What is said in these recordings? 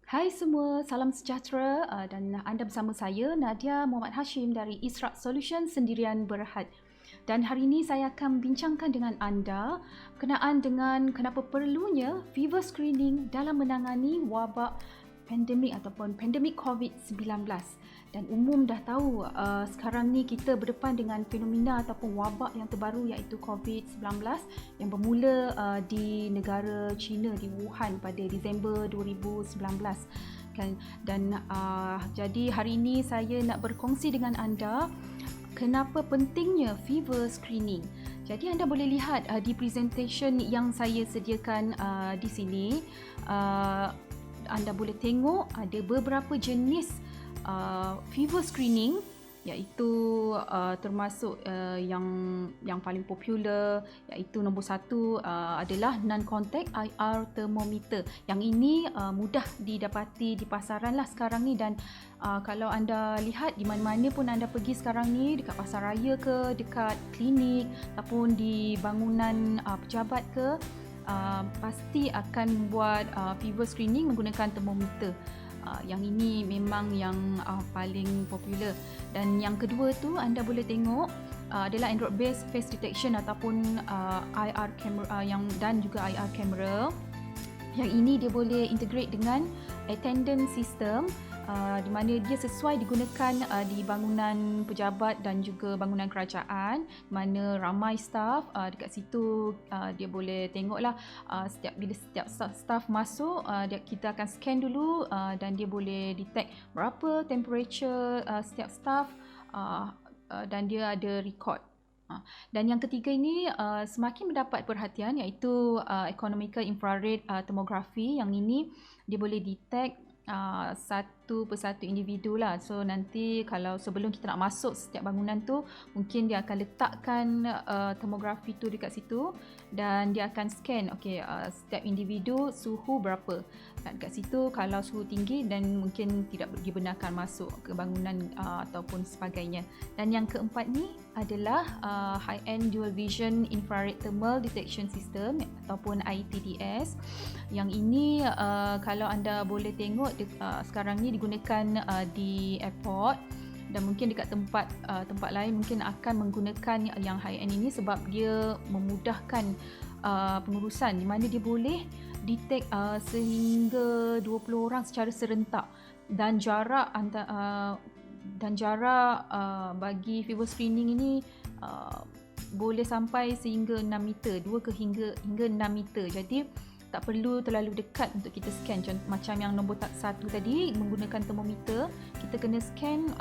Hai semua, salam sejahtera dan anda bersama saya Nadia Muhammad Hashim dari Israk Solution Sendirian Berhad. Dan hari ini saya akan bincangkan dengan anda berkenaan dengan kenapa perlunya fever screening dalam menangani wabak pandemik ataupun pandemik COVID-19. Dan umum dah tahu sekarang ni kita berdepan dengan fenomena ataupun wabak yang terbaru iaitu COVID-19 yang bermula di negara China di Wuhan pada Disember 2019. Dan jadi hari ini saya nak berkongsi dengan anda kenapa pentingnya fever screening. Jadi anda boleh lihat di presentation yang saya sediakan di sini, anda boleh tengok ada beberapa jenis fever screening, iaitu termasuk yang paling popular, iaitu nombor satu adalah non-contact IR thermometer. Yang ini mudah didapati di pasaran lah sekarang ni, dan kalau anda lihat di mana-mana pun anda pergi sekarang ni, dekat pasar raya ke, dekat klinik ataupun di bangunan pejabat ke, pasti akan buat fever screening menggunakan termometer. Yang ini memang yang paling popular. Dan yang kedua tu anda boleh tengok adalah Android based face detection ataupun IR camera dan juga IR camera. Yang ini dia boleh integrate dengan attendance system, di mana dia sesuai digunakan di bangunan pejabat dan juga bangunan kerajaan, mana ramai staff dekat situ. Dia boleh tengoklah bila setiap staff masuk, kita akan scan dulu dan dia boleh detect berapa temperature setiap staff, dan dia ada record. Dan yang ketiga ini semakin mendapat perhatian, iaitu economical infrared thermography. Yang ini dia boleh detect satu persatu individu lah. So nanti kalau sebelum kita nak masuk setiap bangunan tu, mungkin dia akan letakkan termografi tu dekat situ dan dia akan scan setiap individu suhu berapa. Dan dekat situ kalau suhu tinggi dan mungkin tidak dibenarkan masuk ke bangunan ataupun sebagainya. Dan yang keempat ni adalah high end dual vision infrared thermal detection system ataupun ITDS. Yang ini kalau anda boleh tengok sekarang ni digunakan di airport, dan mungkin dekat tempat lain mungkin akan menggunakan yang high end ini sebab dia memudahkan pengurusan, di mana dia boleh detect sehingga 20 orang secara serentak, dan jarak bagi fever screening ini boleh sampai sehingga 6 meter, 2 ke hingga 6 meter. Jadi tak perlu terlalu dekat untuk kita scan. Macam yang nombor satu tadi menggunakan termometer, kita kena scan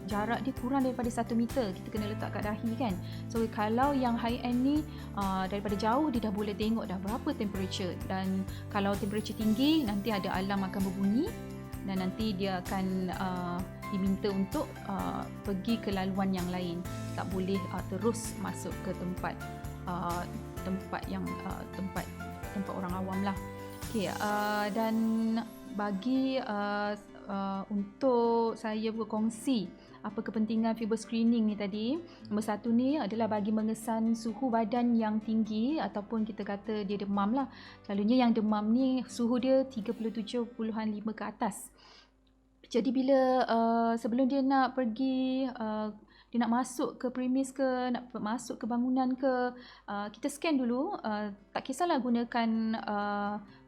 jarak dia kurang daripada 1 meter, kita kena letak kat dahi kan. So kalau yang high end ni daripada jauh dia dah boleh tengok dah berapa temperature, dan kalau temperature tinggi nanti ada alarm akan berbunyi dan nanti dia akan diminta untuk pergi ke laluan yang lain. Tak boleh terus masuk ke tempat orang awam lah. Dan bagi untuk saya berkongsi apa kepentingan fever screening ni tadi, nombor satu ni adalah bagi mengesan suhu badan yang tinggi ataupun kita kata dia demam lah. Selalunya yang demam ni suhu dia 37.5 ke atas. Jadi bila sebelum dia nak pergi, dia nak masuk ke premis ke, nak masuk ke bangunan ke, kita scan dulu. Tak kisahlah gunakan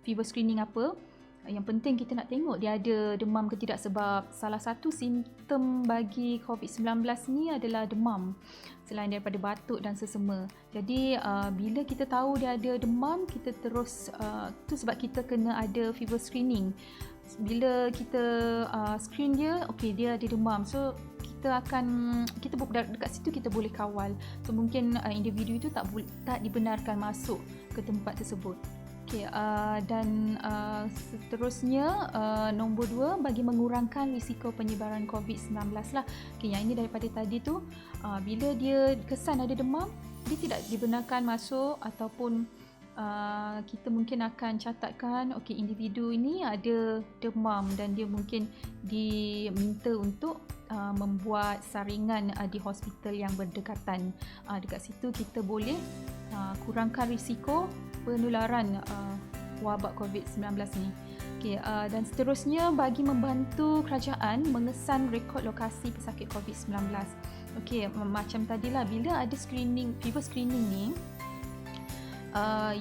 fever screening apa, yang penting kita nak tengok dia ada demam ke tidak, sebab salah satu simptom bagi COVID-19 ni adalah demam selain daripada batuk dan sesema. Jadi bila kita tahu dia ada demam, kita terus tu sebab kita kena ada fever screening. Bila kita screen dia, dia ada demam, so kita dekat situ kita boleh kawal. So mungkin individu itu tak dibenarkan masuk ke tempat tersebut. Dan seterusnya nombor 2, bagi mengurangkan risiko penyebaran COVID-19 lah. Yang ini daripada tadi tu, bila dia kesan ada demam, dia tidak dibenarkan masuk, ataupun kita mungkin akan catatkan individu ini ada demam dan dia mungkin diminta untuk membuat saringan di hospital yang berdekatan. Dekat situ kita boleh kurangkan risiko penularan wabak COVID-19 ni. Okey, dan seterusnya bagi membantu kerajaan mengesan rekod lokasi pesakit COVID-19. Okey, macam tadilah bila ada screening, fever screening ni,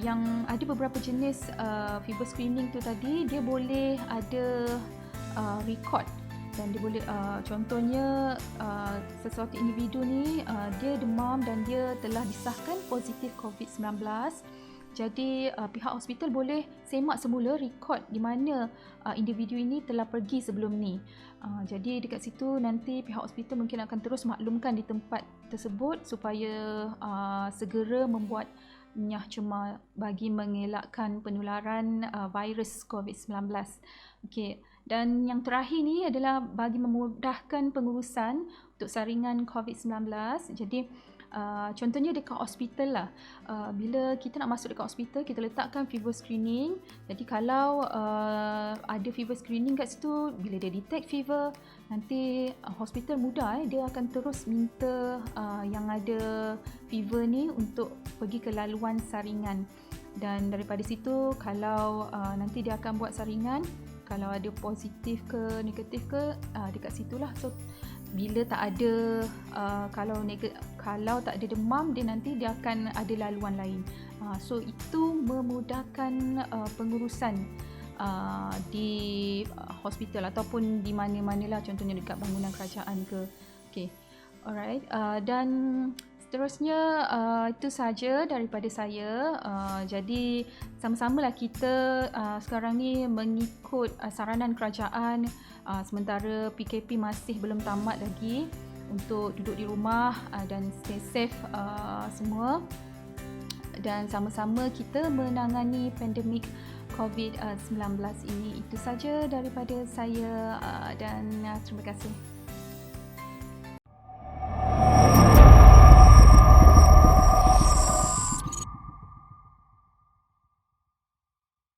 yang ada beberapa jenis fever screening tu tadi, dia boleh ada record dan dia boleh contohnya sesuatu individu ni dia demam dan dia telah disahkan positif COVID-19. Jadi pihak hospital boleh semak semula rekod di mana individu ini telah pergi sebelum ni. Jadi dekat situ nanti pihak hospital mungkin akan terus maklumkan di tempat tersebut supaya segera membuat nyah cuma bagi mengelakkan penularan virus COVID-19. Okey, dan yang terakhir ni adalah bagi memudahkan pengurusan untuk saringan COVID-19. Jadi contohnya dekat hospital lah, bila kita nak masuk dekat hospital, kita letakkan fever screening. Jadi kalau ada fever screening kat situ, bila dia detect fever, nanti hospital mudah dia akan terus minta yang ada fever ni untuk pergi ke laluan saringan. Dan daripada situ, kalau nanti dia akan buat saringan, kalau ada positif ke negatif ke, dekat situlah. So bila tak ada kalau tak ada demam, dia nanti dia akan ada laluan lain. So itu memudahkan pengurusan di hospital ataupun di mana-manalah, contohnya dekat bangunan kerajaan ke. Okay, alright. Dan seterusnya itu saja daripada saya. Jadi sama-samalah kita sekarang ni mengikut saranan kerajaan, sementara PKP masih belum tamat lagi, untuk duduk di rumah dan stay safe semua, dan sama-sama kita menangani pandemik COVID-19 ini. Itu saja daripada saya dan terima kasih.